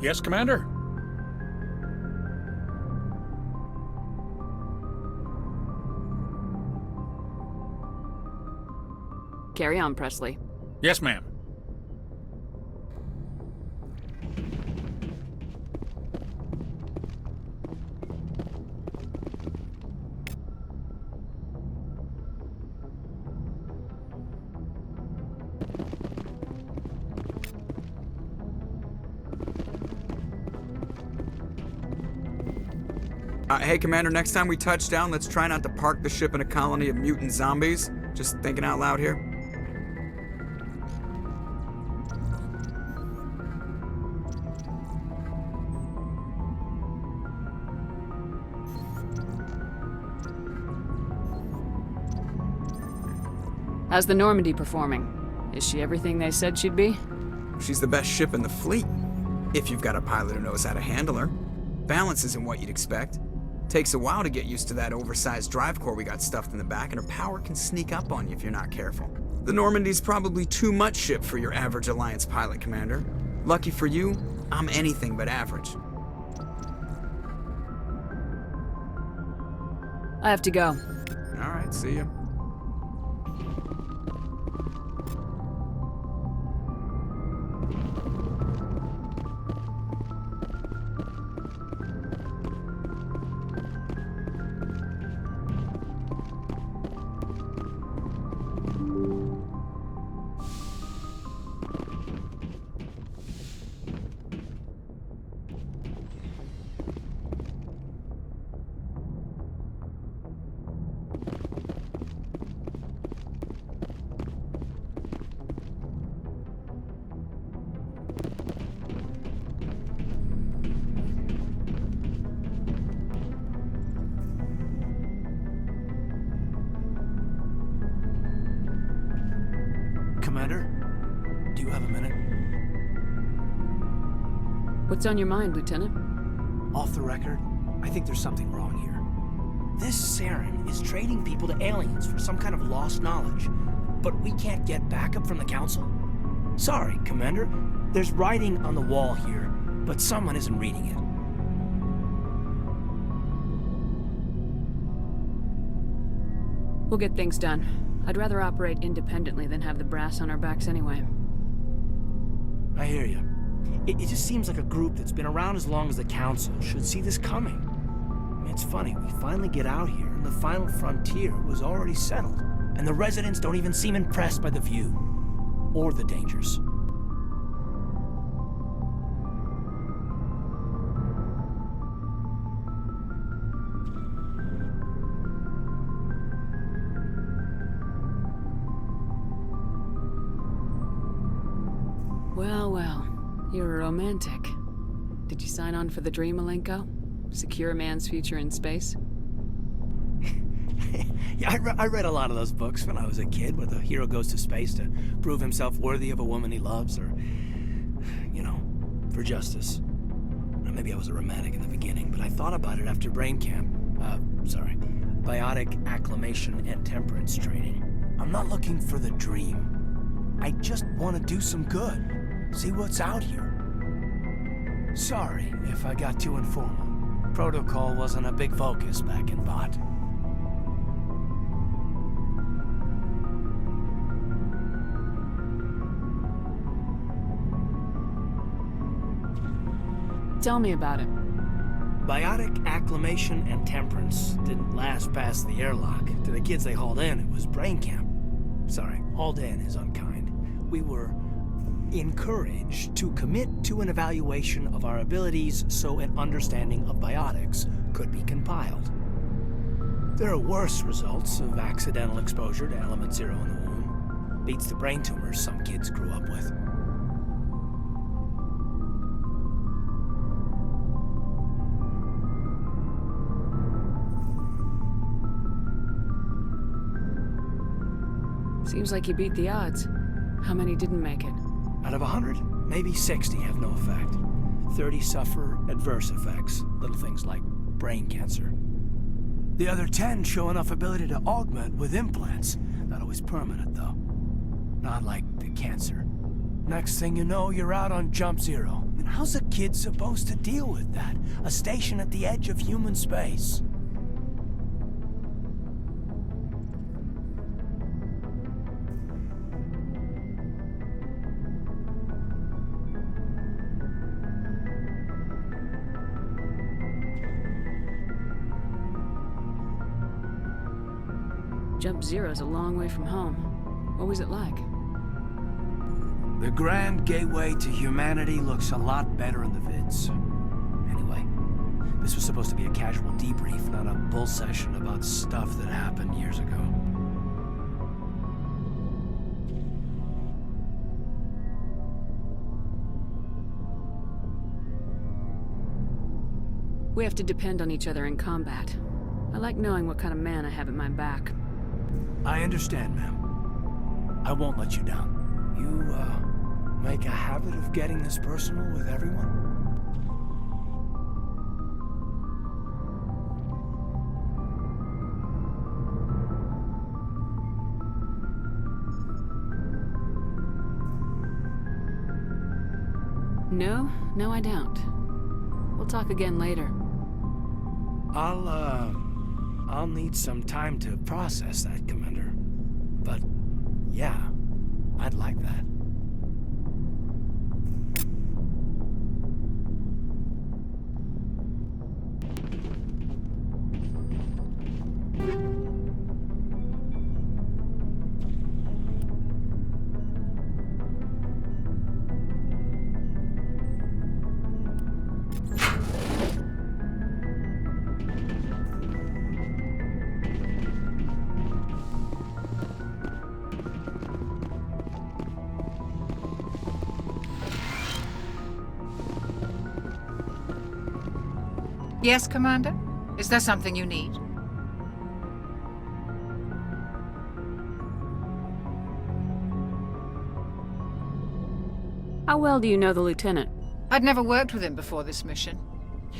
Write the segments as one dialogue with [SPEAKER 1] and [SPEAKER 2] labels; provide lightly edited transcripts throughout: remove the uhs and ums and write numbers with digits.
[SPEAKER 1] Yes, Commander?
[SPEAKER 2] Carry on, Presley.
[SPEAKER 1] Yes, ma'am.
[SPEAKER 3] Hey, Commander, next time we touch down, let's try not to park the ship in a colony of mutant zombies. Just thinking out loud here.
[SPEAKER 2] How's the Normandy performing? Is she everything they said she'd be?
[SPEAKER 3] She's the best ship in the fleet, if you've got a pilot who knows how to handle her. Balance isn't what you'd expect. Takes a while to get used to that oversized drive core we got stuffed in the back, and her power can sneak up on you if you're not careful. The Normandy's probably too much ship for your average Alliance pilot, Commander. Lucky for you, I'm anything but average.
[SPEAKER 2] I have to go.
[SPEAKER 3] All right, see ya.
[SPEAKER 4] Commander, do you have a minute?
[SPEAKER 2] What's on your mind, Lieutenant?
[SPEAKER 4] Off the record, I think there's something wrong here. This Saren is trading people to aliens for some kind of lost knowledge, but we can't get backup from the Council? Sorry, Commander. There's writing on the wall here, but someone isn't reading it.
[SPEAKER 2] We'll get things done. I'd rather operate independently than have the brass on our backs anyway.
[SPEAKER 4] I hear you. It just seems like a group that's been around as long as the Council should see this coming. I mean, it's funny, we finally get out here and the final frontier was already settled, and the residents don't even seem impressed by the view. Or the dangers.
[SPEAKER 2] Well, well. You're a romantic. Did you sign on for the dream, Malenko? Secure a man's future in space?
[SPEAKER 4] Yeah, I read a lot of those books when I was a kid, where the hero goes to space to prove himself worthy of a woman he loves, or, you know, for justice. Now, maybe I was a romantic in the beginning, but I thought about it after brain camp. Biotic acclimation and temperance training. I'm not looking for the dream. I just want to do some good. See what's out here. Sorry if I got too informal. Protocol wasn't a big focus back in Bot.
[SPEAKER 2] Tell me about it.
[SPEAKER 4] Biotic acclimation and temperance didn't last past the airlock. To the kids they hauled in, it was brain camp. Sorry, hauled in is unkind. We were encouraged to commit to an evaluation of our abilities so an understanding of biotics could be compiled. There are worse results of accidental exposure to element 0 in the womb. Beats the brain tumors some kids grew up with.
[SPEAKER 2] Seems like you beat the odds. How many didn't make it?
[SPEAKER 4] Out of 100, maybe 60 have no effect. 30 suffer adverse effects, little things like brain cancer. The other 10 show enough ability to augment with implants. Not always permanent, though. Not like the cancer. Next thing you know, you're out on jump 0, How's a kid supposed to deal with that? A station at the edge of human space.
[SPEAKER 2] Jump Zero's a long way from home. What was it like?
[SPEAKER 4] The grand gateway to humanity looks a lot better in the vids. Anyway, this was supposed to be a casual debrief, not a bull session about stuff that happened years ago.
[SPEAKER 2] We have to depend on each other in combat. I like knowing what kind of man I have at my back.
[SPEAKER 4] I understand, ma'am. I won't let you down. You, make a habit of getting this personal with everyone?
[SPEAKER 2] No, I don't. We'll talk again later.
[SPEAKER 4] I'll need some time to process that, Commander. But, yeah, I'd like that.
[SPEAKER 1] Yes, Commander? Is there something you need?
[SPEAKER 2] How well do you know the lieutenant?
[SPEAKER 1] I'd never worked with him before this mission.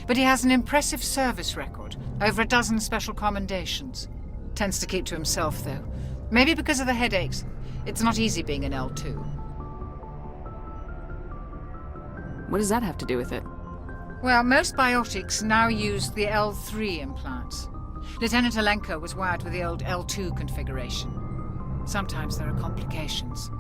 [SPEAKER 1] But he has an impressive service record, over a dozen special commendations. Tends to keep to himself, though. Maybe because of the headaches. It's not easy being an L2.
[SPEAKER 2] What does that have to do with it?
[SPEAKER 1] Well, most biotics now use the L3 implants. Lieutenant Alenko was wired with the old L2 configuration. Sometimes there are complications.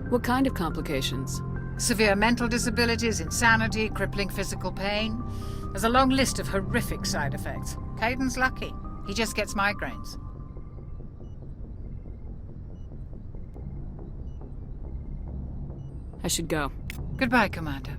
[SPEAKER 2] What kind of complications?
[SPEAKER 1] Severe mental disabilities, insanity, crippling physical pain. There's a long list of horrific side effects. Caden's lucky. He just gets migraines.
[SPEAKER 2] I should go.
[SPEAKER 1] Goodbye, Commander.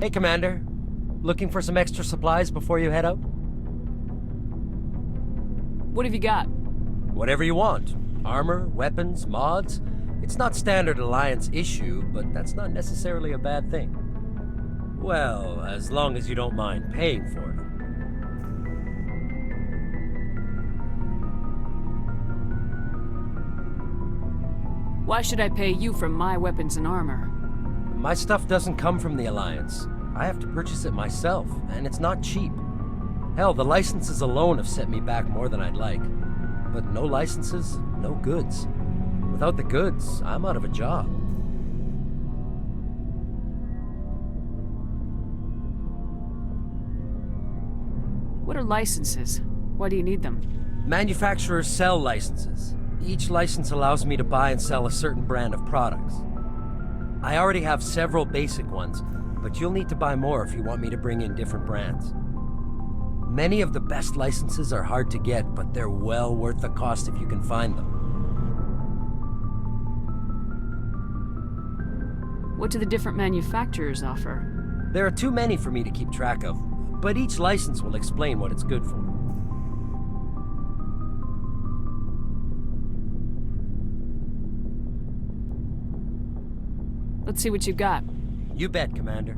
[SPEAKER 5] Hey, Commander. Looking for some extra supplies before you head out?
[SPEAKER 2] What have you got?
[SPEAKER 5] Whatever you want. Armor, weapons, mods. It's not standard Alliance issue, but that's not necessarily a bad thing. Well, as long as you don't mind paying for it.
[SPEAKER 2] Why should I pay you for my weapons and armor?
[SPEAKER 5] My stuff doesn't come from the Alliance. I have to purchase it myself, and it's not cheap. Hell, the licenses alone have set me back more than I'd like. But no licenses, no goods. Without the goods, I'm out of a job.
[SPEAKER 2] What are licenses? Why do you need them?
[SPEAKER 5] Manufacturers sell licenses. Each license allows me to buy and sell a certain brand of products. I already have several basic ones, but you'll need to buy more if you want me to bring in different brands. Many of the best licenses are hard to get, but they're well worth the cost if you can find them.
[SPEAKER 2] What do the different manufacturers offer?
[SPEAKER 5] There are too many for me to keep track of, but each license will explain what it's good for.
[SPEAKER 2] Let's see what you got.
[SPEAKER 5] You bet, Commander.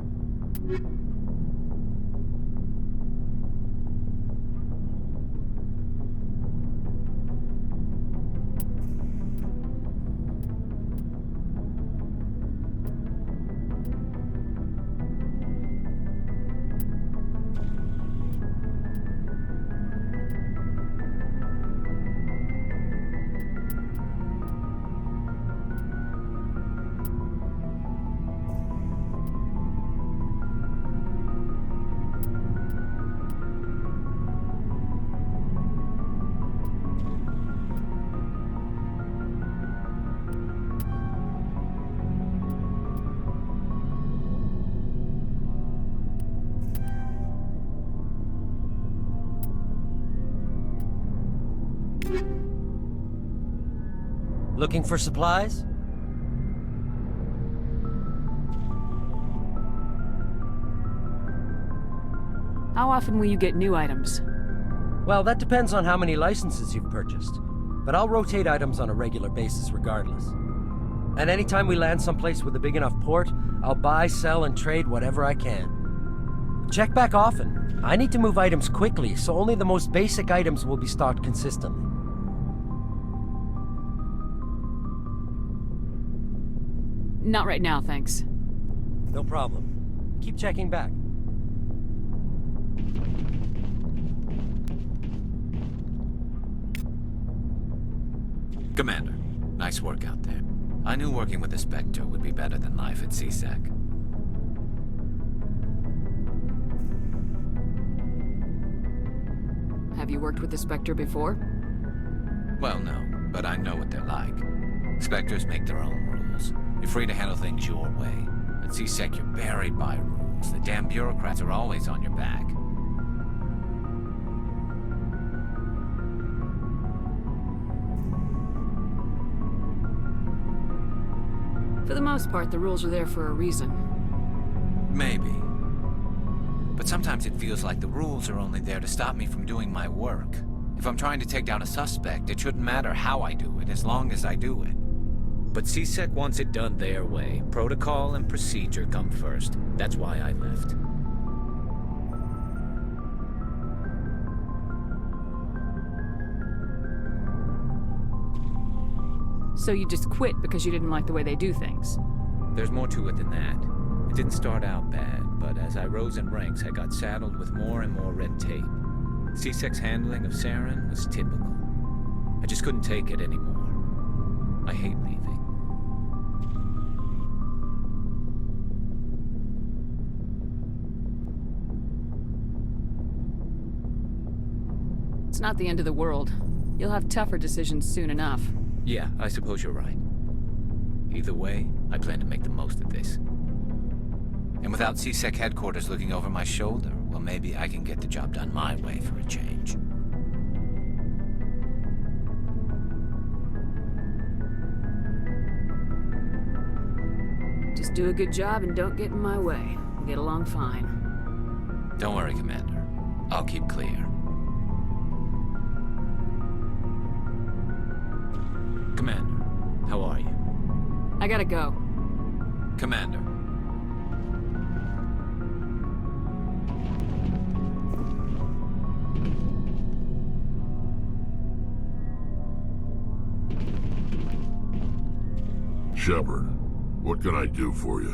[SPEAKER 5] Looking for supplies?
[SPEAKER 2] How often will you get new items?
[SPEAKER 5] Well, that depends on how many licenses you've purchased. But I'll rotate items on a regular basis regardless. And anytime we land someplace with a big enough port, I'll buy, sell, and trade whatever I can. Check back often. I need to move items quickly, so only the most basic items will be stocked consistently.
[SPEAKER 2] Not right now, thanks.
[SPEAKER 5] No problem. Keep checking back.
[SPEAKER 6] Commander, nice work out there. I knew working with the Spectre would be better than life at CSEC.
[SPEAKER 2] Have you worked with the Spectre before?
[SPEAKER 6] Well, no, but I know what they're like. Spectres make their own rules. You're free to handle things your way. At CSEC, you're buried by rules. The damn bureaucrats are always on your back.
[SPEAKER 2] For the most part, the rules are there for a reason.
[SPEAKER 6] Maybe. But sometimes it feels like the rules are only there to stop me from doing my work. If I'm trying to take down a suspect, it shouldn't matter how I do it, as long as I do it. But CSEC wants it done their way. Protocol and procedure come first. That's why I left.
[SPEAKER 2] So you just quit because you didn't like the way they do things?
[SPEAKER 6] There's more to it than that. It didn't start out bad, but as I rose in ranks, I got saddled with more and more red tape. CSEC's handling of Saren was typical. I just couldn't take it anymore. I hate leaving.
[SPEAKER 2] It's not the end of the world. You'll have tougher decisions soon enough.
[SPEAKER 6] Yeah, I suppose you're right. Either way, I plan to make the most of this. And without CSEC headquarters looking over my shoulder, well, maybe I can get the job done my way for a change.
[SPEAKER 2] Just do a good job and don't get in my way. We'll get along fine.
[SPEAKER 6] Don't worry, Commander. I'll keep clear. Commander, how are you?
[SPEAKER 2] I gotta go.
[SPEAKER 6] Commander.
[SPEAKER 7] Shepard, what can I do for you?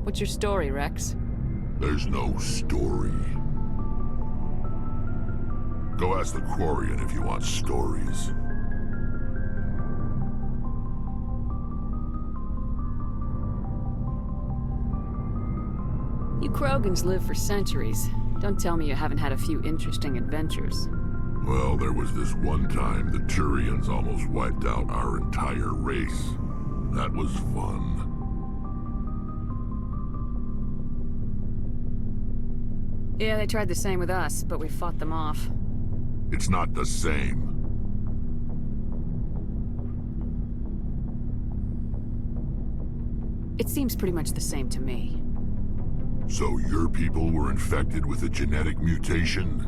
[SPEAKER 2] What's your story, Rex?
[SPEAKER 7] There's no story. Go ask the Quarian if you want stories.
[SPEAKER 2] You Krogans live for centuries. Don't tell me you haven't had a few interesting adventures.
[SPEAKER 7] Well, there was this one time the Turians almost wiped out our entire race. That was fun.
[SPEAKER 2] Yeah, they tried the same with us, but we fought them off.
[SPEAKER 7] It's not the same.
[SPEAKER 2] It seems pretty much the same to me.
[SPEAKER 7] So your people were infected with a genetic mutation?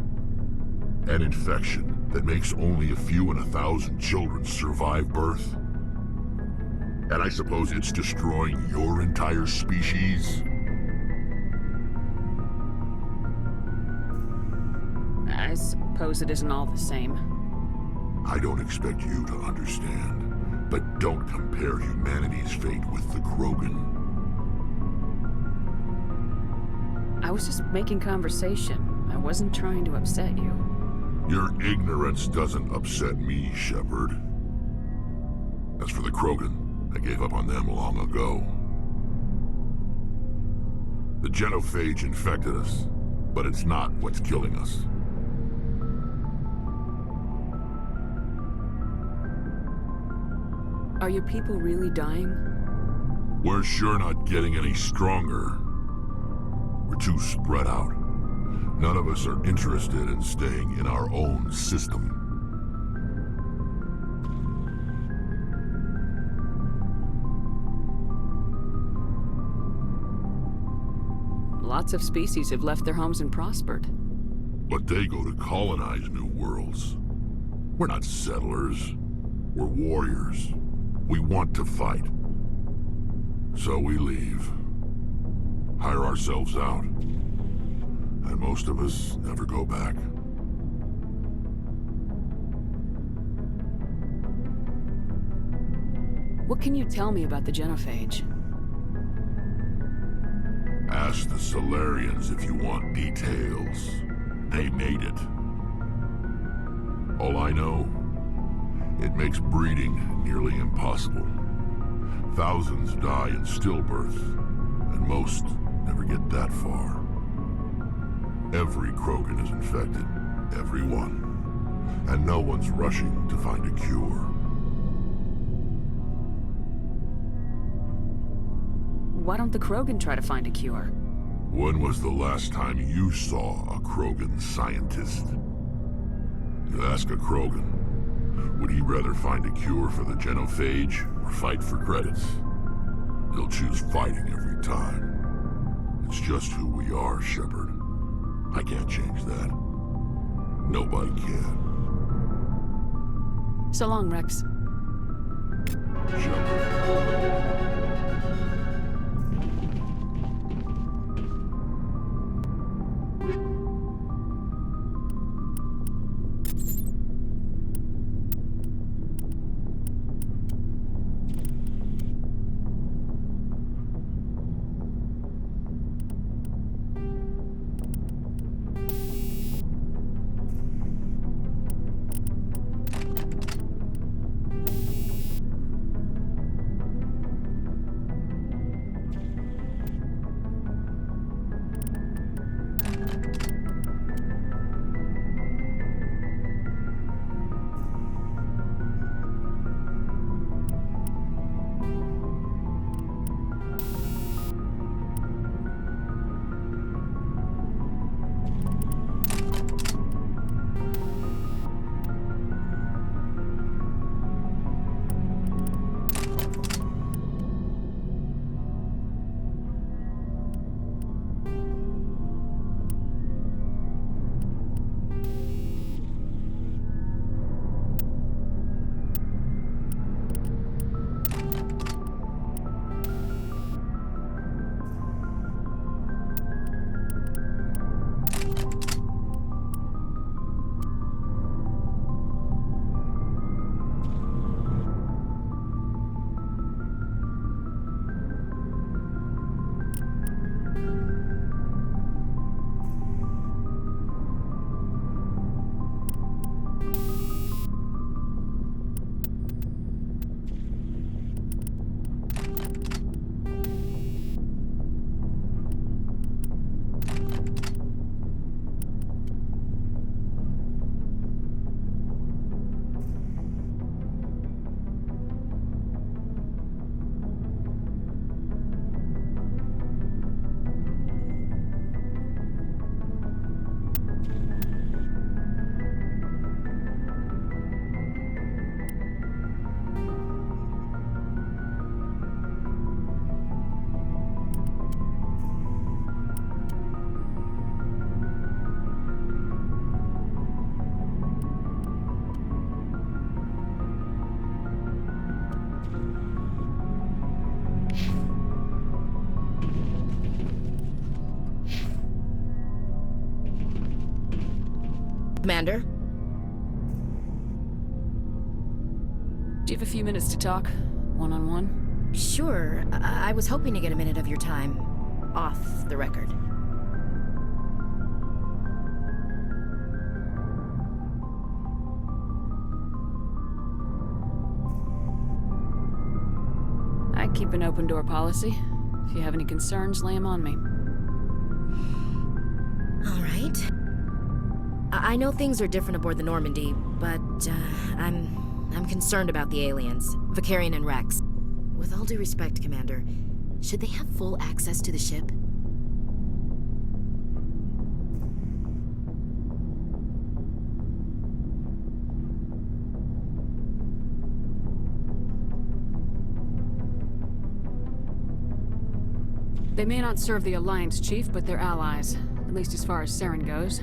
[SPEAKER 7] An infection that makes only a few in 1,000 children survive birth? And I suppose it's destroying your entire species?
[SPEAKER 2] I suppose it isn't all the same.
[SPEAKER 7] I don't expect you to understand, but don't compare humanity's fate with the Krogan.
[SPEAKER 2] I was just making conversation. I wasn't trying to upset you.
[SPEAKER 7] Your ignorance doesn't upset me, Shepard. As for the Krogan, I gave up on them long ago. The genophage infected us, but it's not what's killing us.
[SPEAKER 2] Are your people really dying?
[SPEAKER 7] We're sure not getting any stronger. We're too spread out. None of us are interested in staying in our own system.
[SPEAKER 2] Lots of species have left their homes and prospered.
[SPEAKER 7] But they go to colonize new worlds. We're not settlers. We're warriors. We want to fight. So we leave. Hire ourselves out. And most of us never go back.
[SPEAKER 2] What can you tell me about the genophage?
[SPEAKER 7] Ask the Solarians if you want details. They made it. All I know, it makes breeding nearly impossible. Thousands die in stillbirth, and most never get that far. Every Krogan is infected, every one, and no one's rushing to find a cure.
[SPEAKER 2] Why don't the Krogan try to find a cure?
[SPEAKER 7] When was the last time you saw a Krogan scientist? You ask a Krogan, would he rather find a cure for the genophage or fight for credits? He'll choose fighting every time. It's just who we are, Shepard. I can't change that. Nobody can.
[SPEAKER 2] So long, Rex.
[SPEAKER 7] Shepard.
[SPEAKER 8] Commander?
[SPEAKER 2] Do you have a few minutes to talk? One-on-one?
[SPEAKER 8] Sure. I was hoping to get a minute of your time off the record.
[SPEAKER 2] I keep an open door policy. If you have any concerns, lay them on me.
[SPEAKER 8] All right. I know things are different aboard the Normandy, but I'm concerned about the aliens, Vicarian and Rex. With all due respect, Commander, should they have full access to the ship?
[SPEAKER 2] They may not serve the Alliance, Chief, but they're allies. At least as far as Saren goes.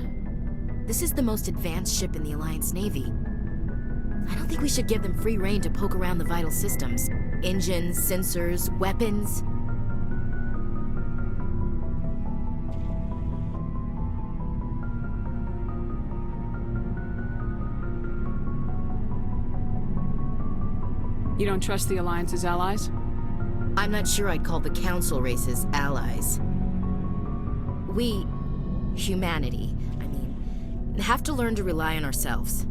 [SPEAKER 8] This is the most advanced ship in the Alliance Navy. I don't think we should give them free rein to poke around the vital systems. Engines, sensors, weapons.
[SPEAKER 2] You don't trust the Alliance's allies?
[SPEAKER 8] I'm not sure I'd call the Council races allies. We, humanity, have to learn to rely on ourselves.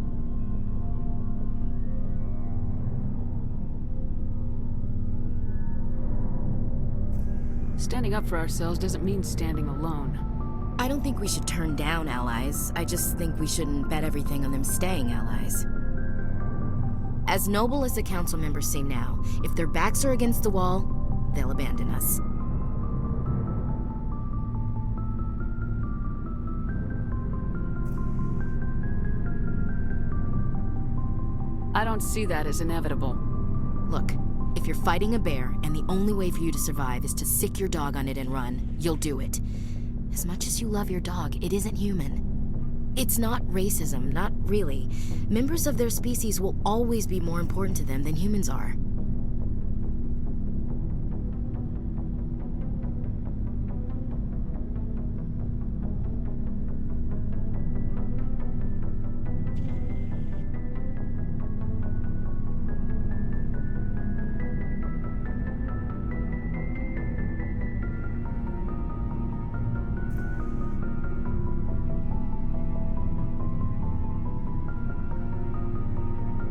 [SPEAKER 2] Standing up for ourselves doesn't mean standing alone.
[SPEAKER 8] I don't think we should turn down allies. I just think we shouldn't bet everything on them staying allies. As noble as the Council members seem now, if their backs are against the wall, they'll abandon us.
[SPEAKER 2] I don't see that as inevitable.
[SPEAKER 8] Look, if you're fighting a bear and the only way for you to survive is to sick your dog on it and run, you'll do it. As much as you love your dog, it isn't human. It's not racism, not really. Members of their species will always be more important to them than humans are.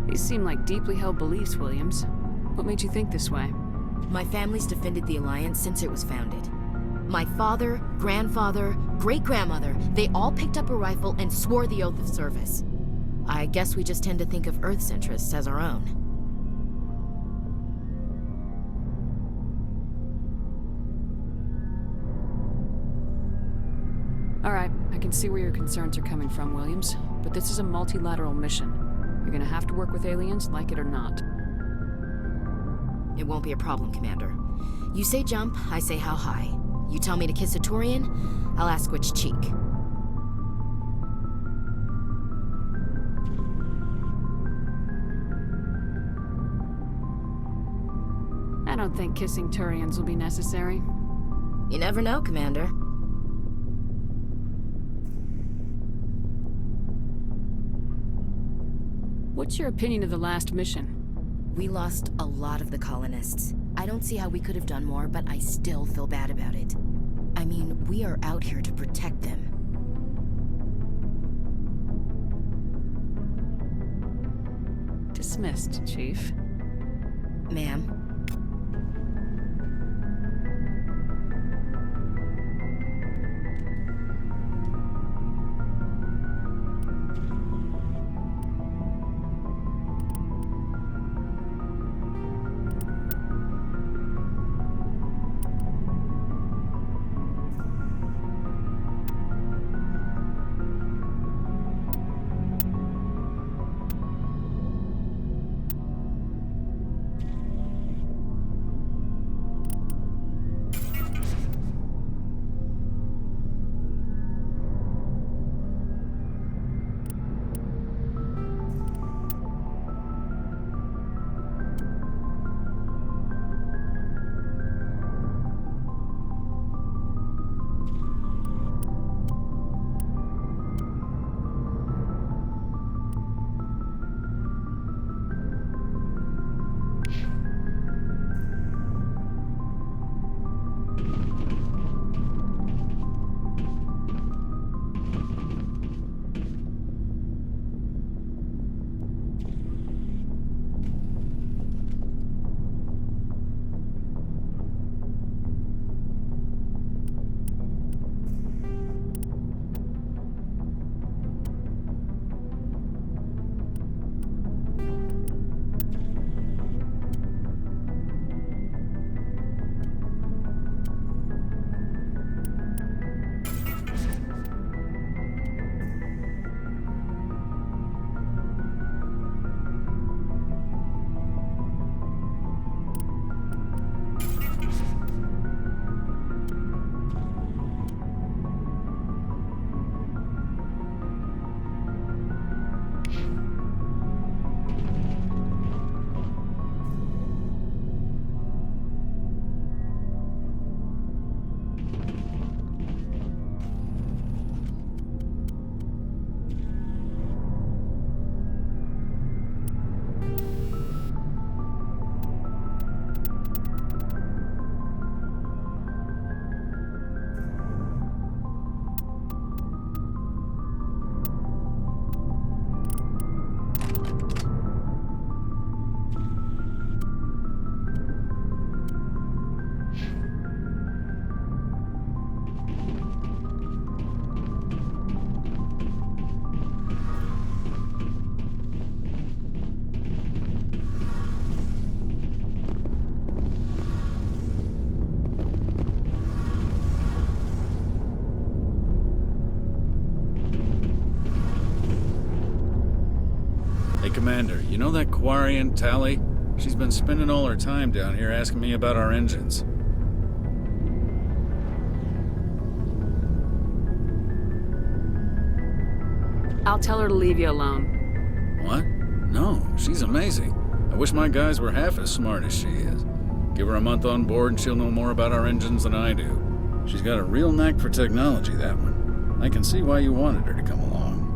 [SPEAKER 2] These seem like deeply held beliefs, Williams. What made you think this way?
[SPEAKER 8] My family's defended the Alliance since it was founded. My father, grandfather, great-grandmother, they all picked up a rifle and swore the oath of service. I guess we just tend to think of Earth's interests as our own.
[SPEAKER 2] All right, I can see where your concerns are coming from, Williams. But this is a multilateral mission. You're gonna have to work with aliens, like it or not.
[SPEAKER 8] It won't be a problem, Commander. You say jump, I say how high. You tell me to kiss a Turian, I'll ask which cheek.
[SPEAKER 2] I don't think kissing Turians will be necessary.
[SPEAKER 8] You never know, Commander.
[SPEAKER 2] What's your opinion of the last mission?
[SPEAKER 8] We lost a lot of the colonists. I don't see how we could have done more, but I still feel bad about it. I mean, we are out here to protect them.
[SPEAKER 2] Dismissed, Chief.
[SPEAKER 8] Ma'am.
[SPEAKER 9] Commander, you know that Quarian, Tally? She's been spending all her time down here asking me about our engines.
[SPEAKER 2] I'll tell her to leave you alone.
[SPEAKER 9] What? No, she's amazing. I wish my guys were half as smart as she is. Give her a month on board and she'll know more about our engines than I do. She's got a real knack for technology, that one. I can see why you wanted her to come along.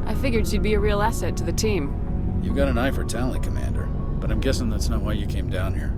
[SPEAKER 2] I figured she'd be a real asset to the team.
[SPEAKER 9] You got an eye for talent, Commander, but I'm guessing that's not why you came down here.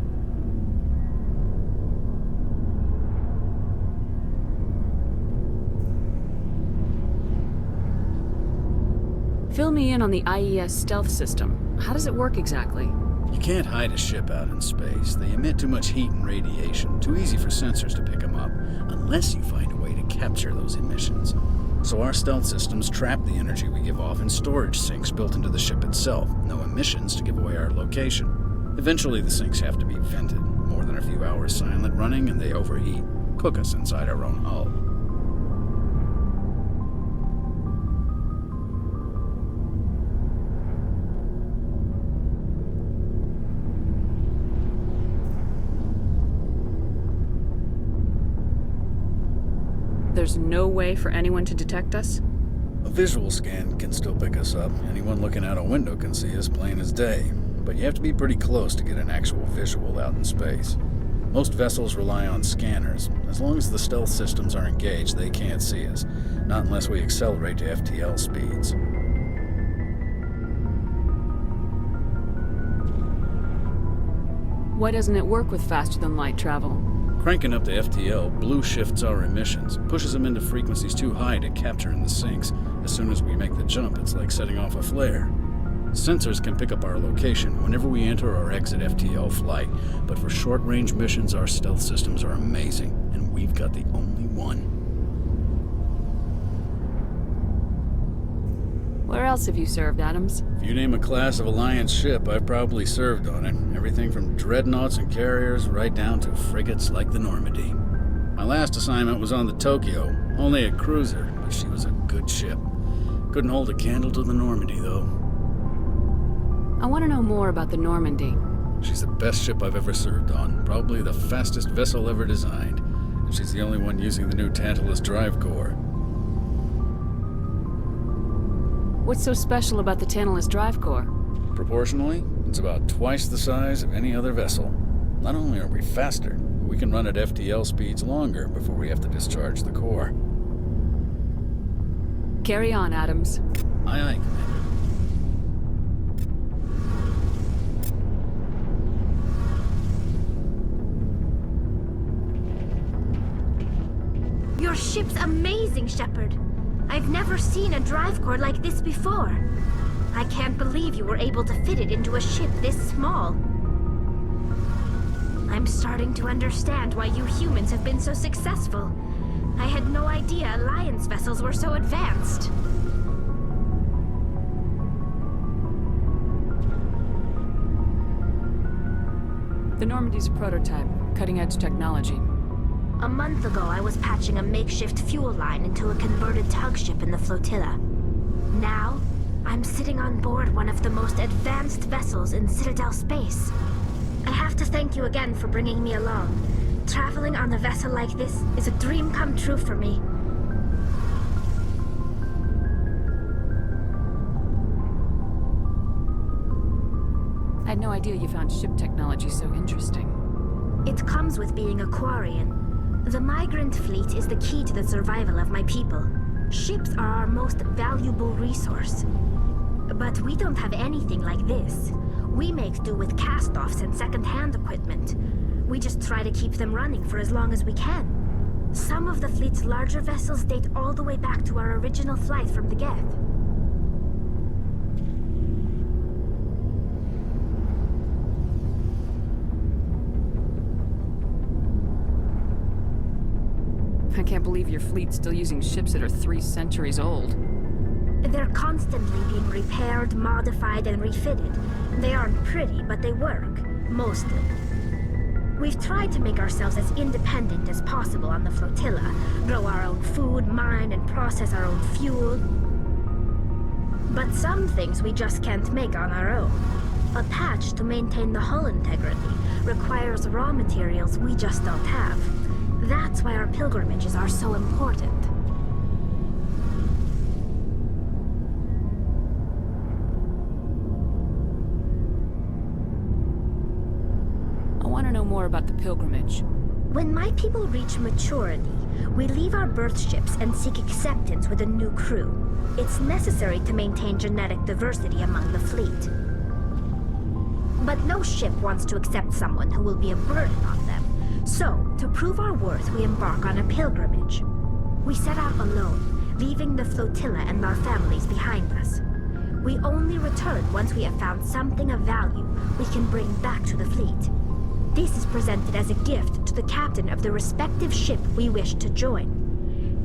[SPEAKER 2] Fill me in on the IES stealth system. How does it work exactly?
[SPEAKER 9] You can't hide a ship out in space. They emit too much heat and radiation. Too easy for sensors to pick them up, unless you find a way to capture those emissions. So our stealth systems trap the energy we give off in storage sinks built into the ship itself. No emissions to give away our location. Eventually the sinks have to be vented. More than a few hours silent running and they overheat. Cook us inside our own hull.
[SPEAKER 2] There's no way for anyone to detect us?
[SPEAKER 9] A visual scan can still pick us up. Anyone looking out a window can see us plain as day. But you have to be pretty close to get an actual visual out in space. Most vessels rely on scanners. As long as the stealth systems are engaged, they can't see us. Not unless we accelerate to FTL speeds.
[SPEAKER 2] Why doesn't it work with faster-than-light travel?
[SPEAKER 9] Cranking up the FTL blue shifts our emissions, pushes them into frequencies too high to capture in the sinks. As soon as we make the jump, it's like setting off a flare. Sensors can pick up our location whenever we enter or exit FTL flight, but for short-range missions, our stealth systems are amazing, and we've got the only one.
[SPEAKER 2] Where else have you served, Adams?
[SPEAKER 9] If you name a class of Alliance ship, I've probably served on it. Everything from dreadnoughts and carriers right down to frigates like the Normandy. My last assignment was on the Tokyo, only a cruiser, but she was a good ship. Couldn't hold a candle to the Normandy, though.
[SPEAKER 2] I want to know more about the Normandy.
[SPEAKER 9] She's the best ship I've ever served on, probably the fastest vessel ever designed. And she's the only one using the new Tantalus drive core.
[SPEAKER 2] What's so special about the Tantalus drive core?
[SPEAKER 9] Proportionally, it's about twice the size of any other vessel. Not only are we faster, but we can run at FTL speeds longer before we have to discharge the core.
[SPEAKER 2] Carry on, Adams.
[SPEAKER 9] Aye, aye, Commander.
[SPEAKER 10] Your ship's amazing, Shepard. I've never seen a drive core like this before. I can't believe you were able to fit it into a ship this small. I'm starting to understand why you humans have been so successful. I had no idea Alliance vessels were so advanced.
[SPEAKER 2] The Normandy's a prototype, cutting-edge technology.
[SPEAKER 10] A month ago, I was patching a makeshift fuel line into a converted tug ship in the flotilla. Now, I'm sitting on board one of the most advanced vessels in Citadel space. I have to thank you again for bringing me along. Traveling on a vessel like this is a dream come true for me.
[SPEAKER 2] I had no idea you found ship technology so interesting.
[SPEAKER 10] It comes with being a Quarian. The migrant fleet is the key to the survival of my people. Ships are our most valuable resource. But we don't have anything like this. We make do with cast-offs and second-hand equipment. We just try to keep them running for as long as we can. Some of the fleet's larger vessels date all the way back to our original flight from the Geth.
[SPEAKER 2] I can't believe your fleet's still using ships that are 3 centuries old.
[SPEAKER 10] They're constantly being repaired, modified, and refitted. They aren't pretty, but they work. Mostly. We've tried to make ourselves as independent as possible on the flotilla. Grow our own food, mine, and process our own fuel. But some things we just can't make on our own. A patch to maintain the hull integrity requires raw materials we just don't have. That's why our pilgrimages are so important.
[SPEAKER 2] I want to know more about the pilgrimage.
[SPEAKER 10] When my people reach maturity, we leave our birth ships and seek acceptance with a new crew. It's necessary to maintain genetic diversity among the fleet. But no ship wants to accept someone who will be a burden on them. So, to prove our worth, we embark on a pilgrimage. We set out alone, leaving the flotilla and our families behind us. We only return once we have found something of value we can bring back to the fleet. This is presented as a gift to the captain of the respective ship we wish to join.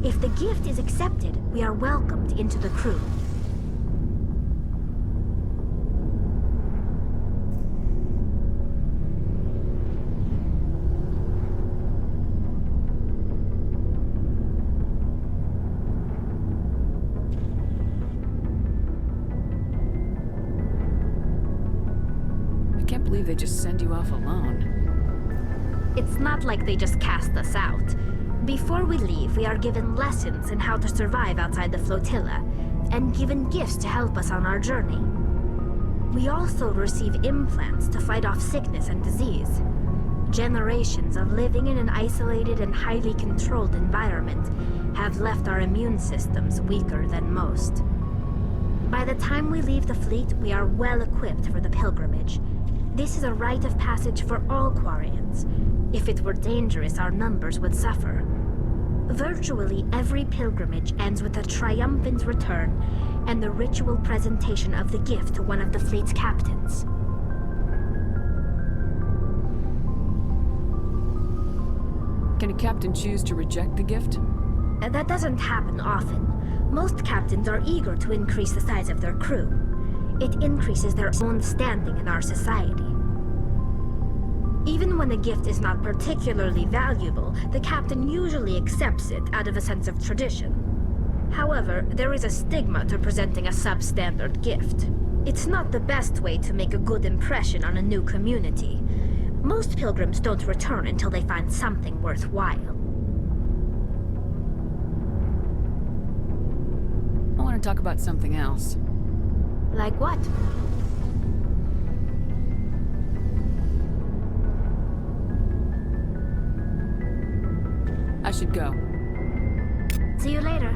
[SPEAKER 10] If the gift is accepted, we are welcomed into the crew.
[SPEAKER 2] I can't believe they just send you off alone.
[SPEAKER 10] It's not like they just cast us out. Before we leave, we are given lessons in how to survive outside the flotilla, and given gifts to help us on our journey. We also receive implants to fight off sickness and disease. Generations of living in an isolated and highly controlled environment have left our immune systems weaker than most. By the time we leave the fleet, we are well equipped for the pilgrimage. This is a rite of passage for all Quarians. If it were dangerous, our numbers would suffer. Virtually every pilgrimage ends with a triumphant return and the ritual presentation of the gift to one of the fleet's captains.
[SPEAKER 2] Can a captain choose to reject the gift?
[SPEAKER 10] That doesn't happen often. Most captains are eager to increase the size of their crew. It increases their own standing in our society. Even when a gift is not particularly valuable, the captain usually accepts it out of a sense of tradition. However, there is a stigma to presenting a substandard gift. It's not the best way to make a good impression on a new community. Most pilgrims don't return until they find something worthwhile.
[SPEAKER 2] I want to talk about something else.
[SPEAKER 10] Like what?
[SPEAKER 2] I should go.
[SPEAKER 10] See you later.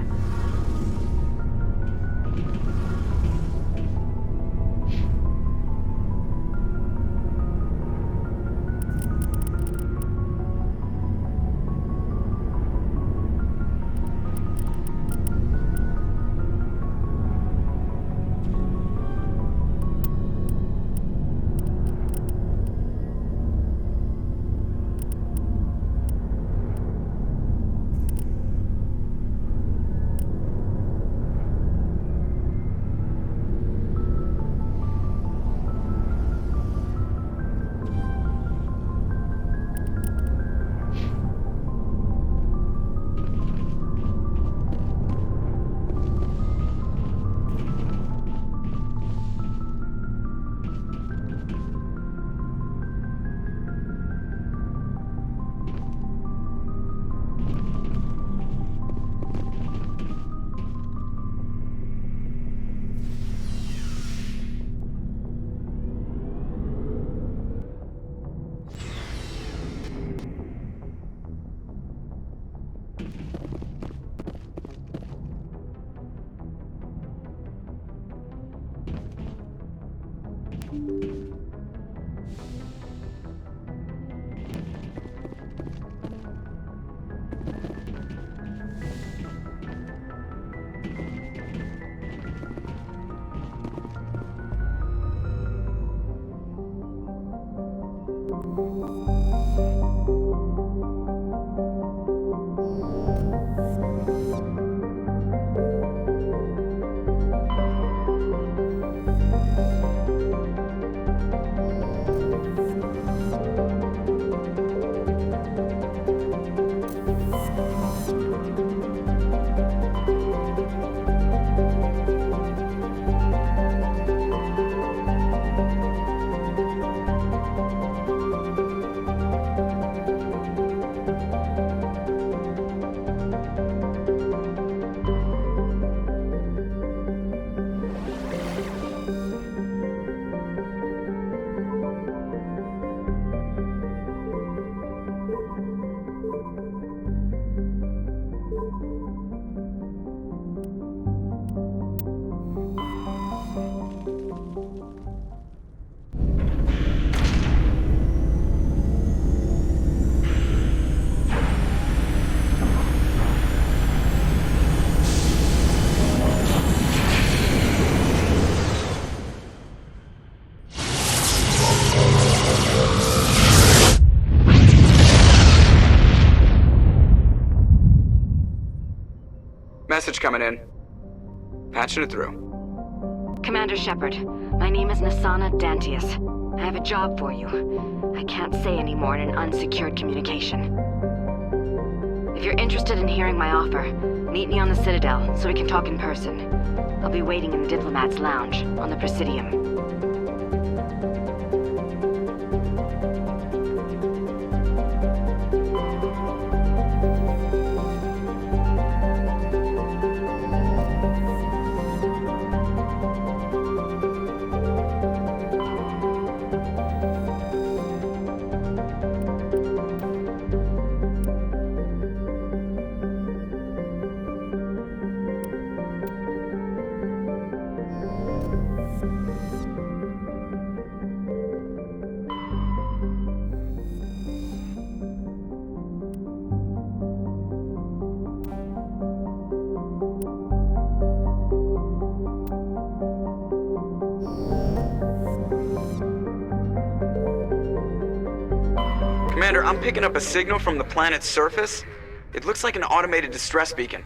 [SPEAKER 3] message coming in. Patching it through.
[SPEAKER 11] Commander Shepard, my name is Nasana Dantius. I have a job for you. I can't say any more in an unsecured communication. If you're interested in hearing my offer, meet me on the Citadel so we can talk in person. I'll be waiting in the Diplomat's Lounge on the Presidium.
[SPEAKER 3] Commander, I'm picking up a signal from the planet's surface. It looks like an automated distress beacon.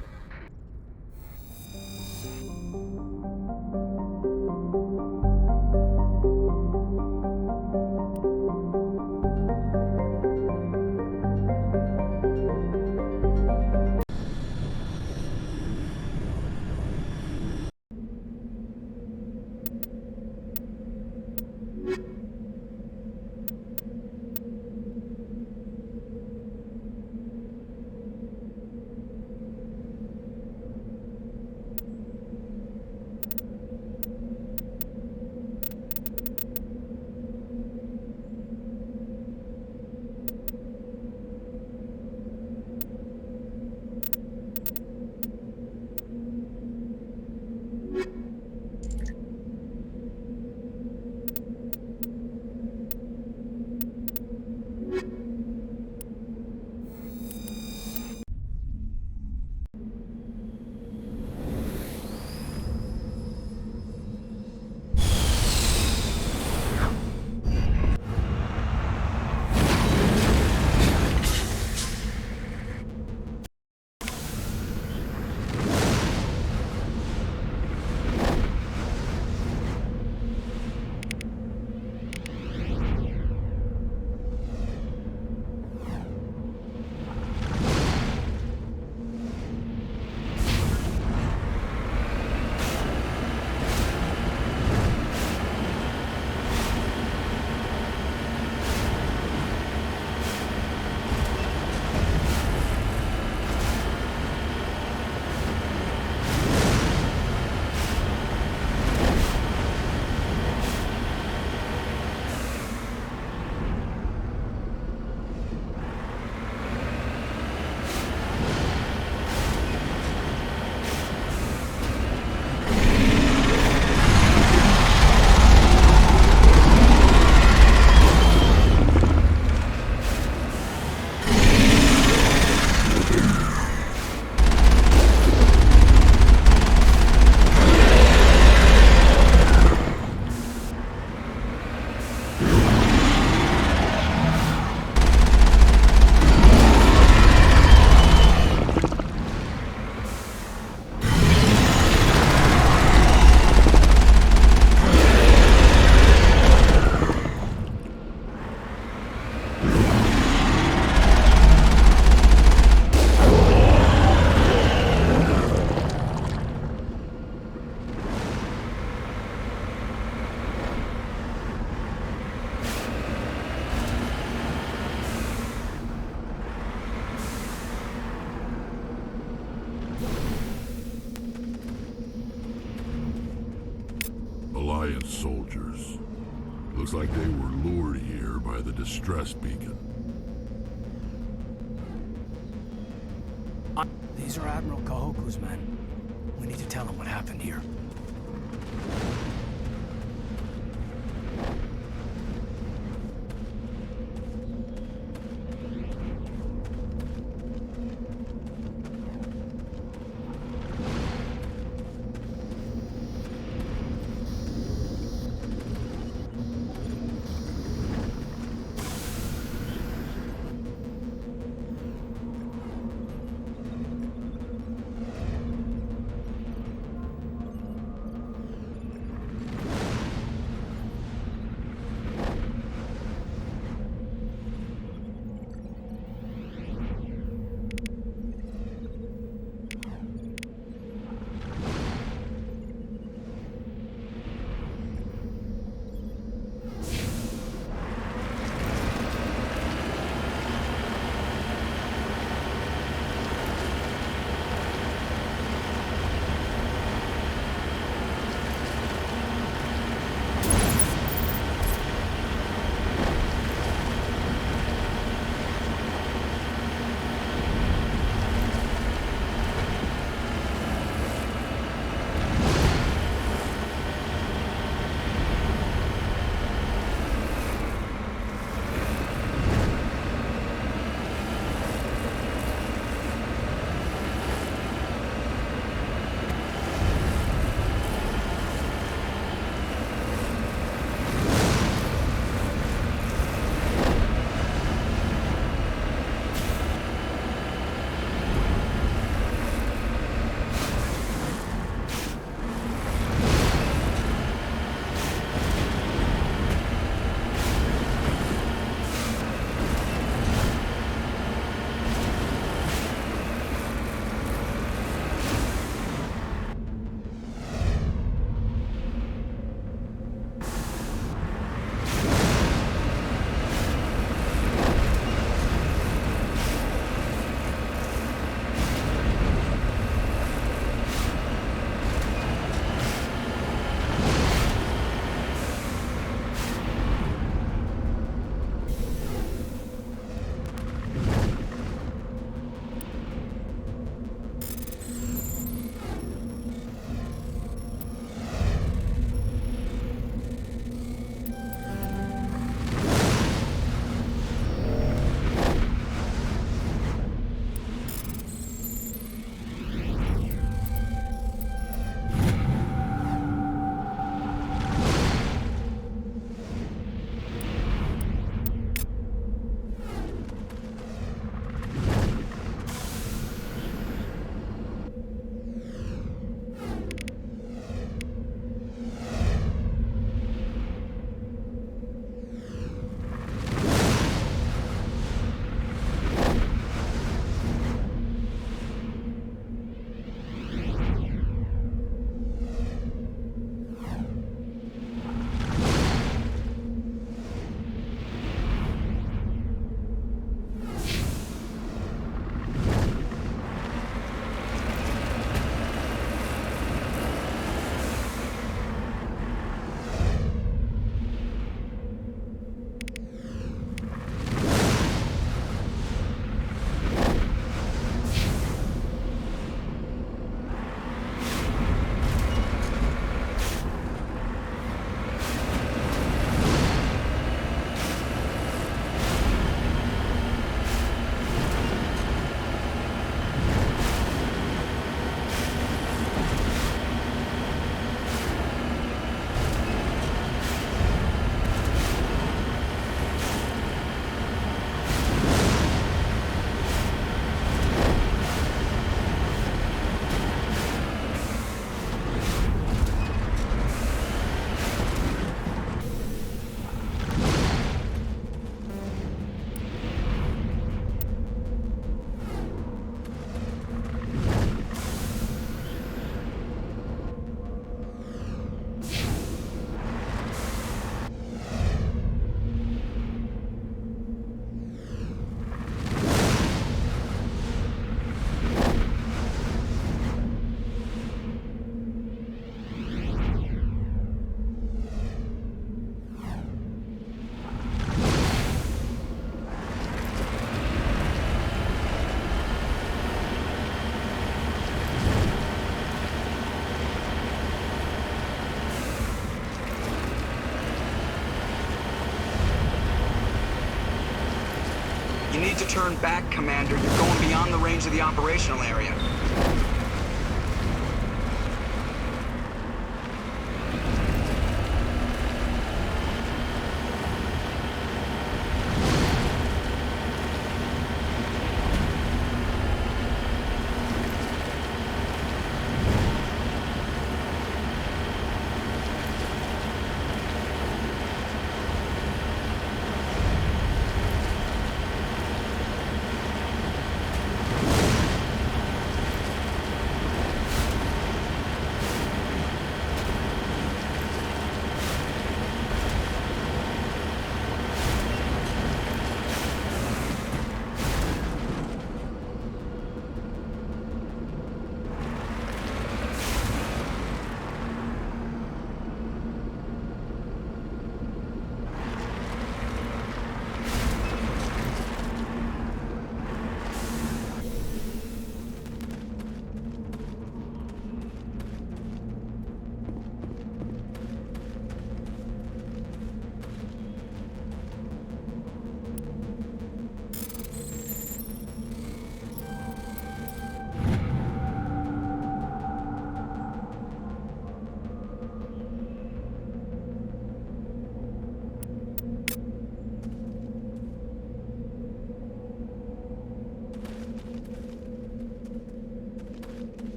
[SPEAKER 7] Alliance soldiers. Looks like they were lured here by the distress beacon.
[SPEAKER 4] These are Admiral Kahoku's men. We need to tell him what happened here.
[SPEAKER 3] turn back, Commander. You're going beyond the range of the operational area.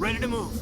[SPEAKER 4] Ready to move.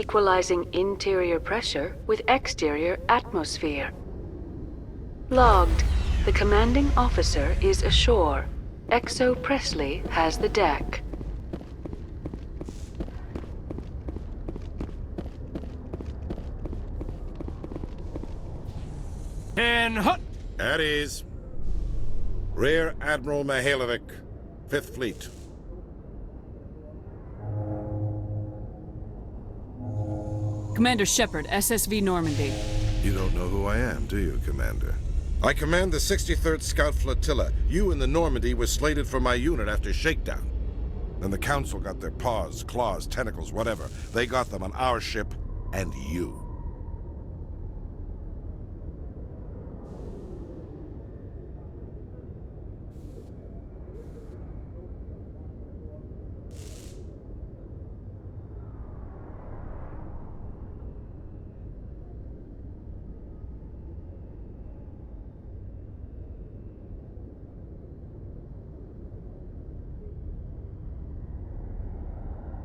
[SPEAKER 2] Equalizing interior pressure with exterior atmosphere. Logged. The commanding officer is ashore. Exo Presley has the deck.
[SPEAKER 4] And hut!
[SPEAKER 12] At ease. Rear Admiral Mihailovic, 5th Fleet.
[SPEAKER 2] Commander Shepard, SSV Normandy.
[SPEAKER 12] You don't know who I am, do you, Commander? I command the 63rd Scout Flotilla. You and the Normandy were slated for my unit after shakedown. Then the Council got their paws, claws, tentacles, whatever. They got them on our ship and you.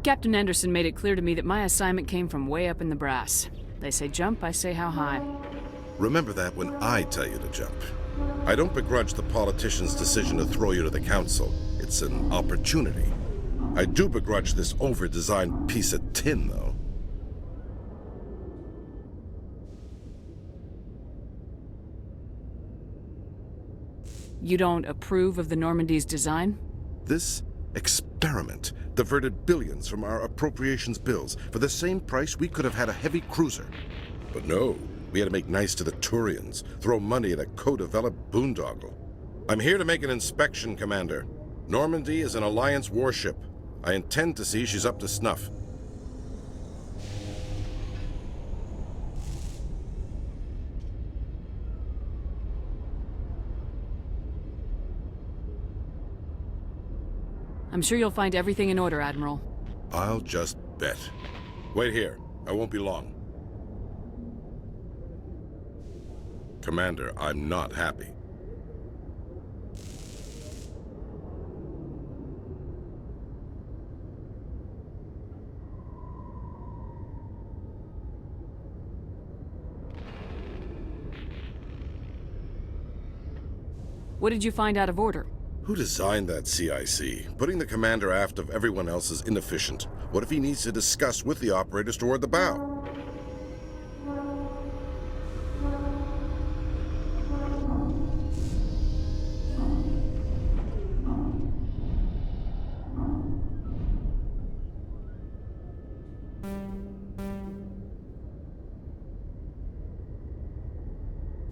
[SPEAKER 2] Captain Anderson made it clear to me that my assignment came from way up in the brass. They say jump, I say how high.
[SPEAKER 12] Remember that when I tell you to jump. I don't begrudge the politician's decision to throw you to the Council. It's an opportunity. I do begrudge this over-designed piece of tin, though.
[SPEAKER 2] You don't approve of the Normandy's design?
[SPEAKER 12] This experiment diverted billions from our appropriations bills. For the same price, we could have had a heavy cruiser. But no, we had to make nice to the Turians, throw money at a co-developed boondoggle. I'm here to make an inspection, Commander. Normandy is an Alliance warship. I intend to see she's up to snuff.
[SPEAKER 2] I'm sure you'll find everything in order, Admiral.
[SPEAKER 12] I'll just bet. Wait here. I won't be long. Commander, I'm not happy.
[SPEAKER 2] What did you find out of order?
[SPEAKER 12] Who designed that CIC? Putting the commander aft of everyone else is inefficient. What if he needs to discuss with the operators toward the bow?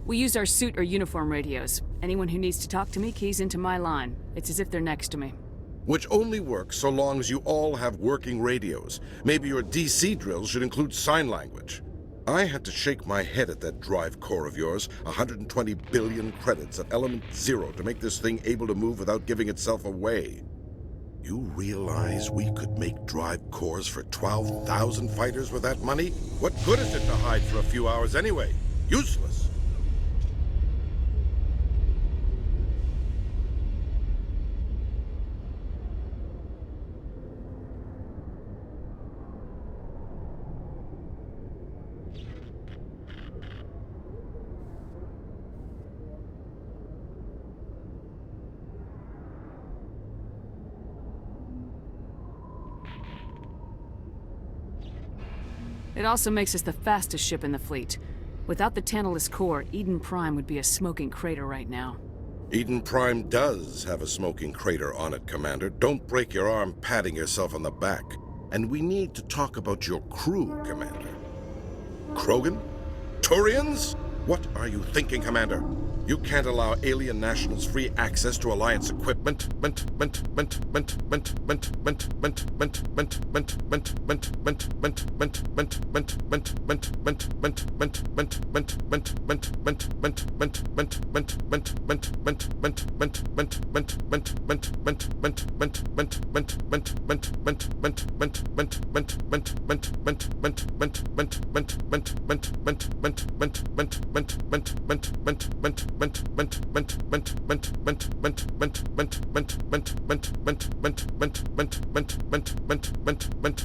[SPEAKER 2] We use our suit or uniform radios. Anyone who needs to talk to me keys into my line. It's as if they're next to me.
[SPEAKER 12] Which only works so long as you all have working radios. Maybe your DC drills should include sign language. I had to shake my head at that drive core of yours. 120 billion credits at element 0 to make this thing able to move without giving itself away. You realize we could make drive cores for 12,000 fighters with that money? What good is it to hide for a few hours anyway? Useless.
[SPEAKER 2] It also makes us the fastest ship in the fleet. Without the Tantalus core, Eden Prime would be a smoking crater right now.
[SPEAKER 12] Eden Prime does have a smoking crater on it, Commander. Don't break your arm patting yourself on the back. And we need to talk about your crew, Commander. Krogan? Turians? What are you thinking, Commander? You can't allow alien nationals free access to Alliance equipment.